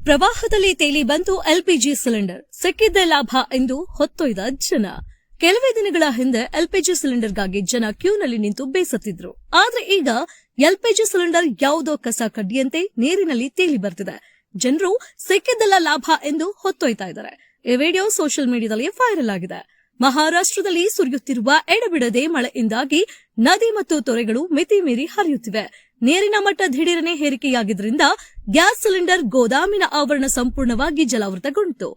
ಪ್ರವಾಹದಲ್ಲಿ ತೇಲಿ ಬಂತು ಎಲ್ಪಿಜಿ ಸಿಲಿಂಡರ್, ಸಿಕ್ಕಿದ್ದೇ ಲಾಭ ಎಂದು ಹೊತ್ತೊಯ್ದ ಜನ. ಕೆಲವೇ ದಿನಗಳ ಹಿಂದೆ ಎಲ್ಪಿಜಿ ಸಿಲಿಂಡರ್ಗಾಗಿ ಜನ ಕ್ಯೂನಲ್ಲಿ ನಿಂತು ಬೇಸತ್ತಿದ್ರು. ಆದ್ರೆ ಈಗ ಎಲ್ಪಿಜಿ ಸಿಲಿಂಡರ್ ಯಾವುದೋ ಕಸ ಕಡ್ಡಿಯಂತೆ ನೀರಿನಲ್ಲಿ ತೇಲಿ ಬರ್ತಿದೆ. ಜನರು ಸಿಕ್ಕಿದ್ದೆಲ್ಲ ಲಾಭ ಎಂದು ಹೊತ್ತೊಯ್ತಾ ಇದ್ದಾರೆ. ಈ ವಿಡಿಯೋ ಸೋಷಿಯಲ್ ಮೀಡಿಯಾದಲ್ಲಿ ವೈರಲ್ ಆಗಿದೆ. ಮಹಾರಾಷ್ಟ್ರದಲ್ಲಿ ಸುರಿಯುತ್ತಿರುವ ಎಡಬಿಡದೆ ಮಳೆಯಿಂದಾಗಿ ನದಿ ಮತ್ತು ತೊರೆಗಳು ಮಿತಿ ಮೀರಿ ಹರಿಯುತ್ತಿವೆ. ನೀರಿನ ಮಟ್ಟ ದಿಢೀರನೆ ಏರಿಕೆಯಾಗಿದ್ದರಿಂದ ಗ್ಯಾಸ್ ಸಿಲಿಂಡರ್ ಗೋದಾಮಿನ ಆವರಣ ಸಂಪೂರ್ಣವಾಗಿ ಜಲಾವೃತಗೊಂಡಿತು.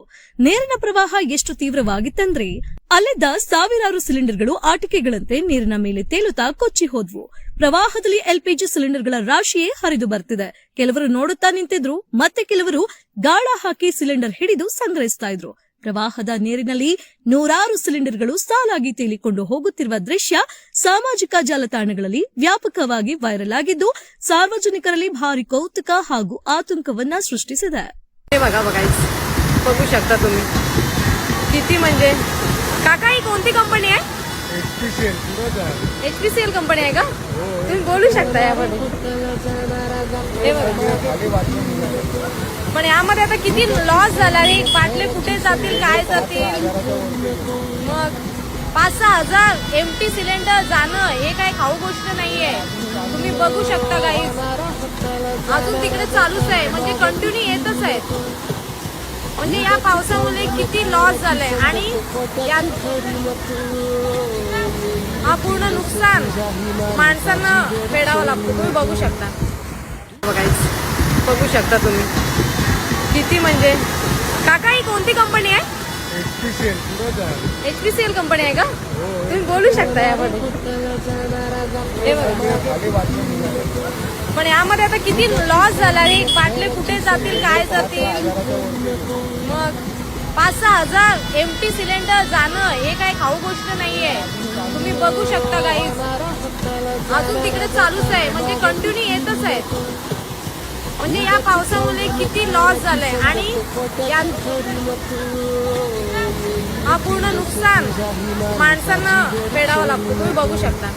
ನೀರಿನ ಪ್ರವಾಹ ಎಷ್ಟು ತೀವ್ರವಾಗಿತ್ತೆಂದ್ರೆ ಅಲ್ಲಿದ್ದ ಸಾವಿರಾರು ಸಿಲಿಂಡರ್ಗಳು ಆಟಿಕೆಗಳಂತೆ ನೀರಿನ ಮೇಲೆ ತೇಲುತ್ತಾ ಕೊಚ್ಚಿ ಹೋದ್ವು. ಪ್ರವಾಹದಲ್ಲಿ ಎಲ್ಪಿಜಿ ಸಿಲಿಂಡರ್ಗಳ ರಾಶಿಯೇ ಹರಿದು ಬರ್ತಿದೆ. ಕೆಲವರು ನೋಡುತ್ತಾ ನಿಂತಿದ್ರು, ಮತ್ತೆ ಕೆಲವರು ಗಾಳ ಹಾಕಿ ಸಿಲಿಂಡರ್ ಹಿಡಿದು ಸಂಗ್ರಹಿಸ್ತಾ ಇದ್ರು. ಪ್ರವಾಹದ ನೀರಿನಲ್ಲಿ ನೂರಾರು ಸಿಲಿಂಡರ್ಗಳು ಸಾಲಾಗಿ ತೇಲಿಕೊಂಡು ಹೋಗುತ್ತಿರುವ ದೃಶ್ಯ ಸಾಮಾಜಿಕ ಜಾಲತಾಣಗಳಲ್ಲಿ ವ್ಯಾಪಕವಾಗಿ ವೈರಲ್ ಆಗಿದ್ದು, ಸಾರ್ವಜನಿಕರಲ್ಲಿ ಭಾರಿ ಕೌತುಕ ಹಾಗೂ ಆತಂಕವನ್ನ ಸೃಷ್ಟಿಸಿದೆ. बघू शकता तुम्ही किती म्हणजे काका ही कोणती कंपनी आहे? HPCL कंपनी आहे का? तुम्ही बोलू शकता यामध्ये. पण यामध्ये आता किती लॉस झाला रे. बाटले कुठे जातील, काय जातील. मग 5-6 हजार एमटी सिलेंडर जाणं हे काय खाऊ गोष्ट नाहीये. तुम्ही बघू शकता गाईज, अजून तिकडे चालूच आहे, म्हणजे कंटिन्यू येतच आहे. म्हणजे या पावसामुळे किती लॉस झालंय आणि हा पूर्ण नुकसान माणसांना फेडावं लागतं. तुम्ही बघू शकता. बघू शकता तुम्ही किती म्हणजे काका ही कोणती कंपनी आहे? HPCL कंपनी आहे का? तुम्ही बोलू शकता यामध्ये. पण यामध्ये आता किती लॉस झाला रे. बाटले कुठे जातील, काय जातील. मग 5-6 हजार एमटी सिलेंडर जाणं हे काय खाऊ गोष्ट नाहीये. तुम्ही बघू शकता गाईज, अजून तिकडे चालूच आहे, म्हणजे कंटिन्यू येतच आहे. म्हणजे या पावसामुळे किती लॉस झालंय आणि हा पूर्ण नुकसान माणसांना फेडावं लागतं. तुम्ही बघू शकता.